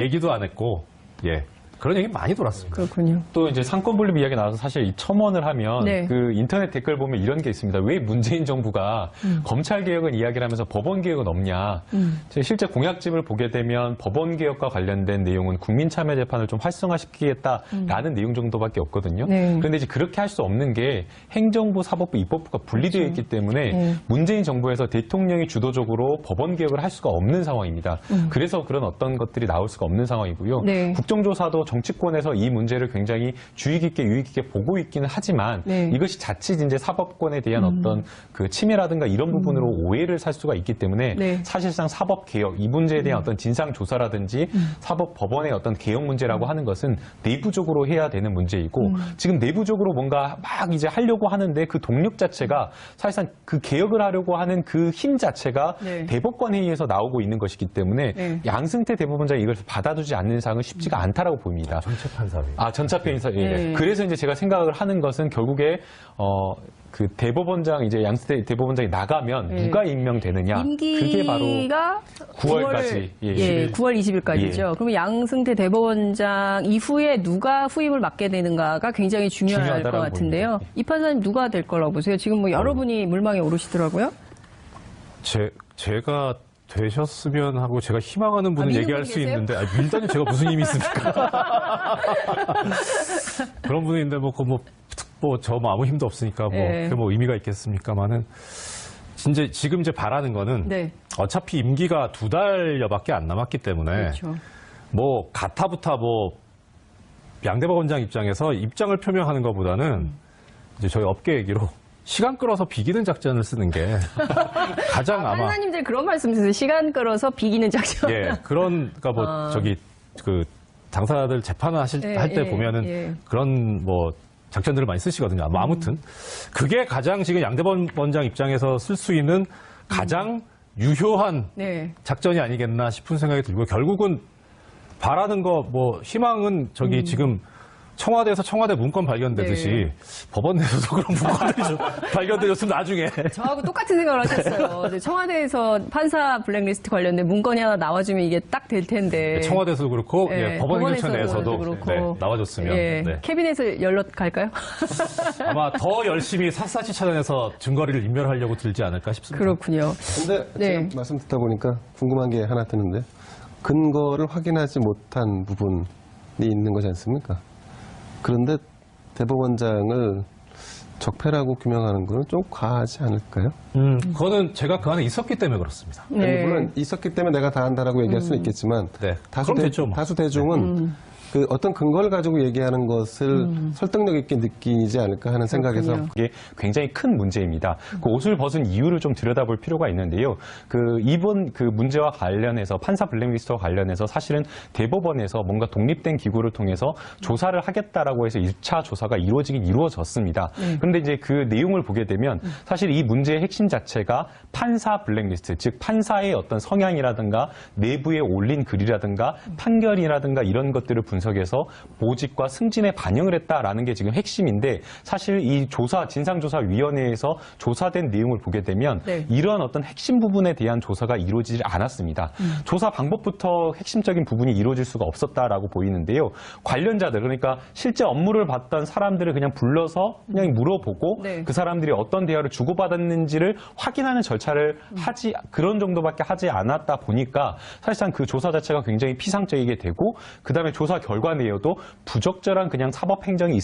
얘기도 안 했고, 예. 그런 얘기 많이 돌았습니다. 그렇군요. 또 이제 상권 분립 이야기 나와서 사실 이 첨언을 하면 네. 그 인터넷 댓글 보면 이런 게 있습니다. 왜 문재인 정부가 검찰 개혁은 이야기를 하면서 법원 개혁은 없냐. 실제 공약집을 보게 되면 법원 개혁과 관련된 내용은 국민 참여 재판을 좀 활성화시키겠다라는 내용 정도밖에 없거든요. 네. 그런데 이제 그렇게 할 수 없는 게 행정부, 사법부, 입법부가 분리되어 있기 때문에 네. 문재인 정부에서 대통령이 주도적으로 법원 개혁을 할 수가 없는 상황입니다. 그래서 그런 어떤 것들이 나올 수가 없는 상황이고요. 네. 국정조사도 정치권에서 이 문제를 굉장히 주의 깊게 유의 깊게 보고 있기는 하지만 네. 이것이 자칫 이제 사법권에 대한 어떤 그 침해라든가 이런 부분으로 오해를 살 수가 있기 때문에 네. 사실상 사법 개혁 이 문제에 대한 어떤 진상 조사라든지 사법 법원의 어떤 개혁 문제라고 하는 것은 내부적으로 해야 되는 문제이고 지금 내부적으로 뭔가 막 이제 하려고 하는데 그 동력 자체가 사실상 그 개혁을 하려고 하는 그 힘 자체가 네. 대법관 회의에서 나오고 있는 것이기 때문에 네. 양승태 대법원장이 이걸 받아두지 않는 이상은 쉽지가 않다라고 보입니다. 전체 판사위. 전차 편의사. 예. 네. 그래서 이제 제가 생각을 하는 것은 결국에 그 대법원장 이제 양승태 대법원장이 나가면 네. 누가 임명되느냐. 그게 바로 임기가 9월까지. 예. 9월 20일까지죠. 예. 그러면 양승태 대법원장 이후에 누가 후임을 맡게 되는가가 굉장히 중요할 것 중요하다라고 같은데요. 보입니다. 이 판사님 누가 될 거라고 보세요? 지금 뭐 여러분이 물망에 오르시더라고요. 제가 되셨으면 하고 제가 희망하는 분은 믿는 얘기할 분 수 계세요? 있는데 밀단이 제가 무슨 힘이 있습니까? 그런 분인데 저 아무 힘도 없으니까 네. 그게 뭐 의미가 있겠습니까만은 진짜 지금 이제 바라는 거는 네. 어차피 임기가 2달여밖에 안 남았기 때문에 그렇죠. 뭐 가타부타 양 대법원장 입장에서 입장을 표명하는 것보다는 이제 저희 업계 얘기로 시간 끌어서 비기는 작전을 쓰는 게 가장 아마 판사님들 그런 말씀하세요. 시간 끌어서 비기는 작전. 예 그러니까 그 당사자들 재판을 할 때 보면은 그런 작전들을 많이 쓰시거든요. 아무튼 그게 가장 지금 양 대법원장 입장에서 쓸 수 있는 가장 유효한 네. 작전이 아니겠나 싶은 생각이 들고 결국은 바라는 희망은 지금 청와대에서 청와대 문건 발견되듯이 네. 법원 내에서도 그런 문건들이 좀 발견되었으면 나중에 저하고 똑같은 생각을 하셨어요. 청와대에서 판사 블랙리스트 관련된 문건이 하나 나와주면 이게 딱 될 텐데. 청와대에서도 그렇고 네. 법원행정처 내에서도 그렇고. 나와줬으면 네. 캐비넷을 열러 갈까요? 아마 더 열심히 샅샅이 찾아내서 증거리를 인멸하려고 들지 않을까 싶습니다. 그렇군요. 근데 네. 지금 말씀 듣다 보니까 궁금한 게 하나 드는데 근거를 확인하지 못한 부분이 있는 거지 않습니까? 그런데 대법원장을 적폐라고 규명하는 건 좀 과하지 않을까요? 그거는 제가 그 안에 있었기 때문에 그렇습니다. 네. 물론 있었기 때문에 내가 다 한다라고 얘기할 수는 있겠지만 네. 다수 그럼 됐죠, 뭐. 대중은 그 어떤 근거를 가지고 얘기하는 것을 설득력 있게 느끼지 않을까 하는 생각에서 그게 굉장히 큰 문제입니다. 그 옷을 벗은 이유를 좀 들여다볼 필요가 있는데요. 이번 문제와 관련해서 판사 블랙리스트와 관련해서 사실은 대법원에서 뭔가 독립된 기구를 통해서 조사를 하겠다라고 해서 1차 조사가 이루어지긴 이루어졌습니다. 그런데 이제 그 내용을 보게 되면 사실 이 문제의 핵심 자체가 판사 블랙리스트, 즉 판사의 어떤 성향이라든가 내부에 올린 글이라든가 판결이라든가 이런 것들을 분석해서 보직과 승진에 반영을 했다라는 게 지금 핵심인데 사실 이 진상조사위원회에서 조사된 내용을 보게 되면 이러한 어떤 핵심 부분에 대한 조사가 이루어지지 않았습니다. 조사 방법부터 핵심적인 부분이 이루어질 수가 없었다라고 보이는데요. 관련자들, 그러니까 실제 업무를 봤던 사람들을 그냥 불러서 그냥 물어보고 그 사람들이 어떤 대화를 주고받았는지를 확인하는 절차를 그런 정도밖에 하지 않았다 보니까 사실상 그 조사 자체가 굉장히 피상적이게 되고 그다음에 조사 결과 내에도 부적절한 그냥 사법행정이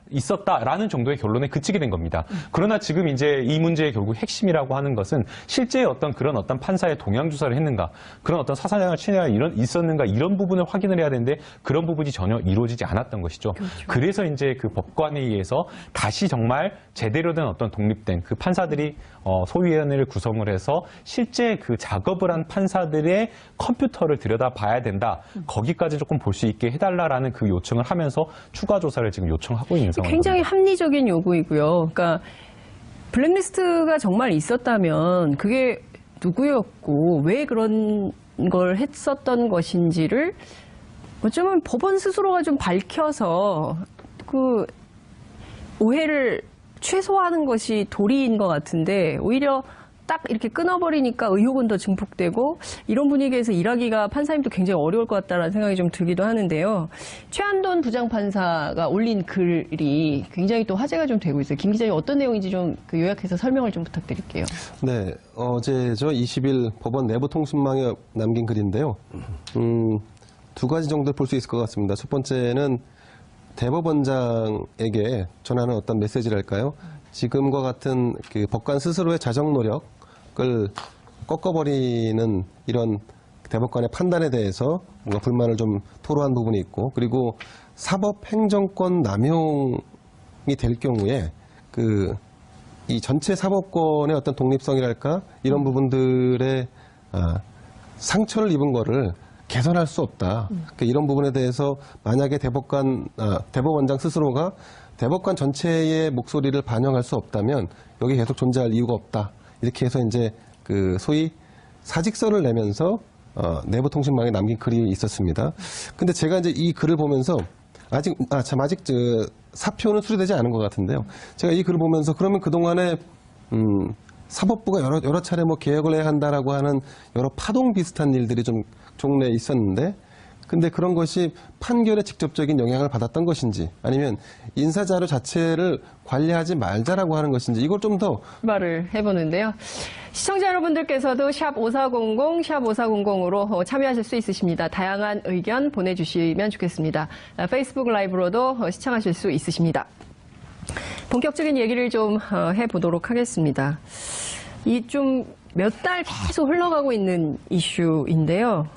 있었다라는 정도의 결론에 그치게 된 겁니다. 그러나 지금 이제 이 문제의 결국 핵심이라고 하는 것은 실제 그런 어떤 판사의 동향 조사를 했는가, 그런 어떤 사상장을 취해야 있었는가 이런 부분을 확인을 해야 되는데 그런 부분이 전혀 이루어지지 않았던 것이죠. 그래서 이제 그 법관회의에서 다시 정말 제대로 된 어떤 독립된 그 판사들이 소위원회를 구성을 해서 실제 그 작업을 한 판사들의 컴퓨터를 들여다봐야 된다. 거기까지 조금 볼 수 있게 해달라라는 그 요청을 하면서 추가 조사를 지금 요청하고 있는 상황입니다. 굉장히 합리적인 요구이고요. 그러니까 블랙리스트가 정말 있었다면 그게 누구였고 왜 그런 걸 했었던 것인지를 어쩌면 법원 스스로가 좀 밝혀서 그 오해를 최소화하는 것이 도리인 것 같은데 오히려 딱 이렇게 끊어버리니까 의혹은 더 증폭되고 이런 분위기에서 일하기가 판사님도 굉장히 어려울 것 같다는 생각이 좀 들기도 하는데요. 최한돈 부장판사가 올린 글이 굉장히 또 화제가 좀 되고 있어요. 김 기자님 어떤 내용인지 좀 요약해서 설명을 좀 부탁드릴게요. 네, 어제죠 20일 법원 내부 통신망에 남긴 글인데요. 두 가지 정도 볼 수 있을 것 같습니다. 첫 번째는 대법원장에게 전하는 어떤 메시지랄까요? 지금과 같은 그 법관 스스로의 자정 노력을 꺾어버리는 이런 대법관의 판단에 대해서 뭔가 불만을 좀 토로한 부분이 있고, 그리고 사법행정권 남용이 될 경우에 이 전체 사법권의 어떤 독립성이랄까 이런 부분들의 상처를 입은 거를 개선할 수 없다. 그러니까 이런 부분에 대해서 만약에 대법원장 스스로가 대법관 전체의 목소리를 반영할 수 없다면 여기 계속 존재할 이유가 없다. 이렇게 해서 이제 소위 사직서를 내면서 내부 통신망에 남긴 글이 있었습니다. 근데 제가 이제 이 글을 보면서 아직 사표는 수리되지 않은 것 같은데요. 제가 이 글을 보면서 그러면 그동안에 사법부가 여러 차례 개혁을 해야 한다라고 하는 여러 파동 비슷한 일들이 좀 종래에 있었는데, 근데 그런 것이 판결에 직접적인 영향을 받았던 것인지 아니면 인사자료 자체를 관리하지 말자라고 하는 것인지 이걸 좀 더 말을 해보는데요. 시청자 여러분들께서도 샵 5400, 샵 5400으로 참여하실 수 있으십니다. 다양한 의견 보내주시면 좋겠습니다. 페이스북 라이브로도 시청하실 수 있으십니다. 본격적인 얘기를 좀 해보도록 하겠습니다. 이 좀 몇 달 계속 흘러가고 있는 이슈인데요.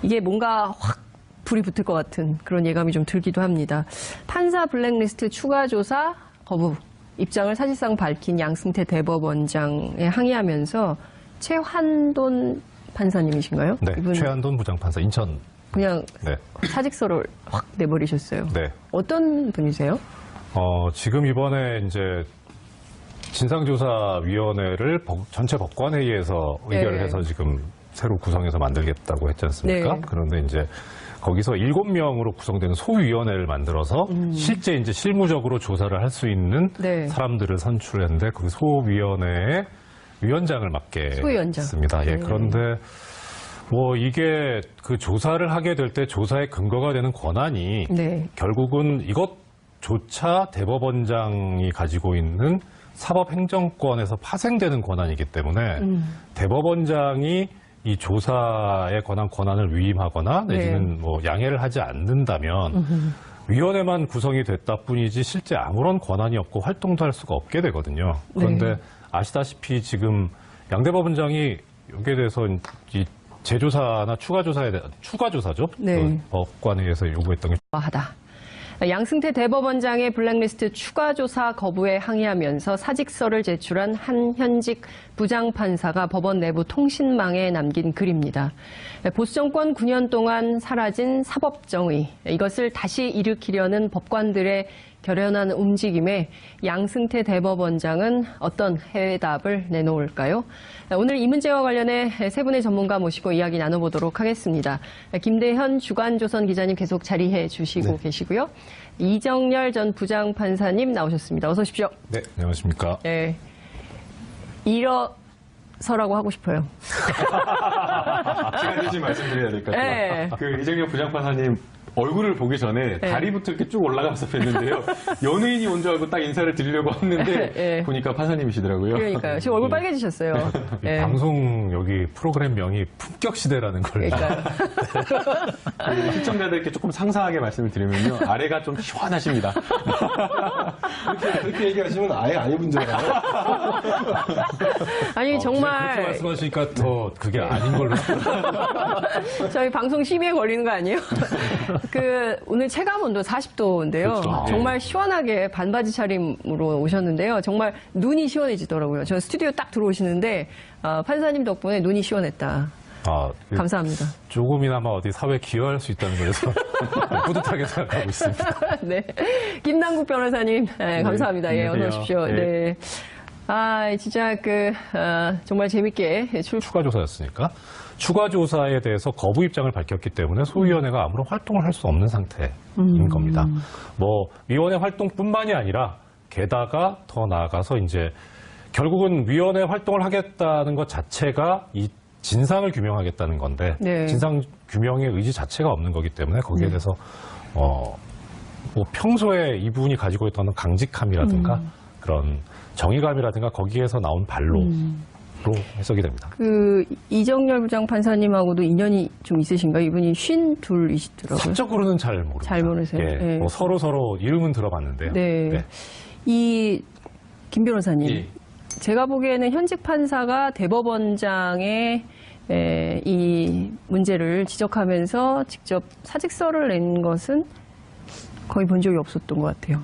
이게 뭔가 확 불이 붙을 것 같은 그런 예감이 좀 들기도 합니다. 판사 블랙리스트 추가 조사 거부 입장을 사실상 밝힌 양승태 대법원장에 항의하면서 최한돈 판사님이신가요? 네, 최한돈 부장판사 인천. 그냥 사직서를 확 내버리셨어요. 네. 어떤 분이세요? 지금 이번에 이제 진상조사위원회를 전체 법관회의에서 의결을 해서 지금 새로 구성해서 만들겠다고 했지 않습니까? 네. 그런데 이제 거기서 7명으로 구성되는 소위원회를 만들어서 실제 이제 실무적으로 조사를 할 수 있는 사람들을 선출했는데 그 소위원회의 위원장을 맡게 했습니다. 예, 그런데 이게 그 조사를 하게 될 때 조사의 근거가 되는 권한이 결국은 이것조차 대법원장이 가지고 있는 사법행정권에서 파생되는 권한이기 때문에 대법원장이 이 조사의 권한을 위임하거나 내지는 양해를 하지 않는다면 위원회만 구성이 됐다 뿐이지 실제 아무런 권한이 없고 활동도 할 수가 없게 되거든요. 그런데 아시다시피 지금 양 대법원장이 여기에 대해서 이 재조사나 추가조사죠. 네. 그 법관회의에서 요구했던 게 하다. 양승태 대법원장의 블랙리스트 추가조사 거부에 항의하면서 사직서를 제출한 한 현직 부장판사가 법원 내부 통신망에 남긴 글입니다. 보수 정권 9년 동안 사라진 사법정의, 이것을 다시 일으키려는 법관들의 결연한 움직임에 양승태 대법원장은 어떤 해답을 내놓을까요? 오늘 이 문제와 관련해 세 분의 전문가 모시고 이야기 나눠보도록 하겠습니다. 김대현 주간조선 기자님 계속 자리해 주시고 계시고요. 이정열 전 부장판사님 나오셨습니다. 어서 오십시오. 네, 안녕하십니까. 네. 일어서라고 하고 싶어요. 제가 대신 말씀드려야 될 것 같아요. 네. 그 이정엽 부장판사님 얼굴을 보기 전에 다리부터 이렇게 쭉 올라가면서 뵀는데요. 연예인이 온 줄 알고 딱 인사를 드리려고 했는데 보니까 판사님이시더라고요. 그러니까요. 지금 얼굴 빨개지셨어요. 네. 방송 여기 프로그램 명이 품격시대라는 걸. 그러니까요. 그 시청자들께 조금 상세하게 말씀을 드리면요. 아래가 좀 시원하십니다. 그렇게 얘기하시면 아예 안 입은 줄 알아요. 아니 정말 그렇게 말씀하시니까 더 그게 아닌 걸로. 저희 방송 심의에 걸리는 거 아니에요? 오늘 체감 온도 40도인데요. 그렇죠. 정말 시원하게 반바지 차림으로 오셨는데요. 정말 눈이 시원해지더라고요. 저 스튜디오 딱 들어오시는데 판사님 덕분에 눈이 시원했다. 감사합니다. 조금이나마 어디 사회에 기여할 수 있다는 거에서 뿌듯하게 생각하고 있습니다. 네. 김남국 변호사님, 네, 감사합니다. 예, 어서 오십시오. 네. 진짜 정말 재밌게 추가조사였으니까. 추가조사에 대해서 거부 입장을 밝혔기 때문에 소위원회가 아무런 활동을 할 수 없는 상태인 겁니다. 위원회 활동뿐만이 아니라 게다가 더 나아가서 이제 결국은 위원회 활동을 하겠다는 것 자체가 이 진상을 규명하겠다는 건데 진상 규명의 의지 자체가 없는 거기 때문에 거기에 대해서 평소에 이분이 가지고 있던 강직함이라든가 그런 정의감이라든가 거기에서 나온 발로 해석이 됩니다. 이정열 부장판사님하고도 인연이 좀 있으신가요? 이분이 52이시더라고요. 사적으로는 잘 모릅니다. 잘 모르세요? 예, 네. 서로 이름은 들어봤는데요. 네. 이 김 변호사님, 제가 보기에는 현직 판사가 대법원장의 이 문제를 지적하면서 직접 사직서를 낸 것은 거의 본 적이 없었던 것 같아요.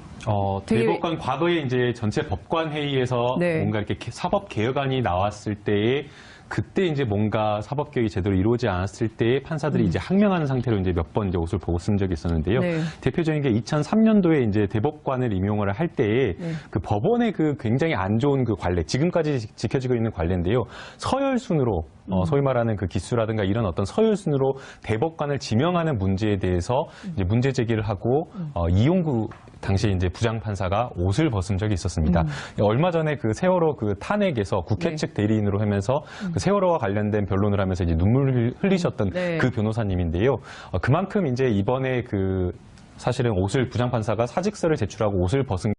대법관 과거에 이제 전체 법관 회의에서 뭔가 이렇게 사법 개혁안이 나왔을 때에 그때 이제 뭔가 사법 개혁이 제대로 이루어지지 않았을 때에 판사들이 이제 항명하는 상태로 이제 몇 번 이제 옷을 보고 쓴 적이 있었는데요. 대표적인 게 2003년도에 이제 대법관을 임용을 할 때에 그 법원의 굉장히 안 좋은 관례, 지금까지 지켜지고 있는 관례인데요. 서열순으로 소위 말하는 기수라든가 이런 어떤 서열순으로 대법관을 지명하는 문제에 대해서 이제 문제 제기를 하고 이용구 당시 이제 부장판사가 옷을 벗은 적이 있었습니다. 얼마 전에 세월호 탄핵에서 국회 측 대리인으로 하면서 세월호와 관련된 변론을 하면서 이제 눈물을 흘리셨던 그 변호사님인데요. 그만큼 이제 이번에 사실은 부장판사가 사직서를 제출하고 옷을 벗은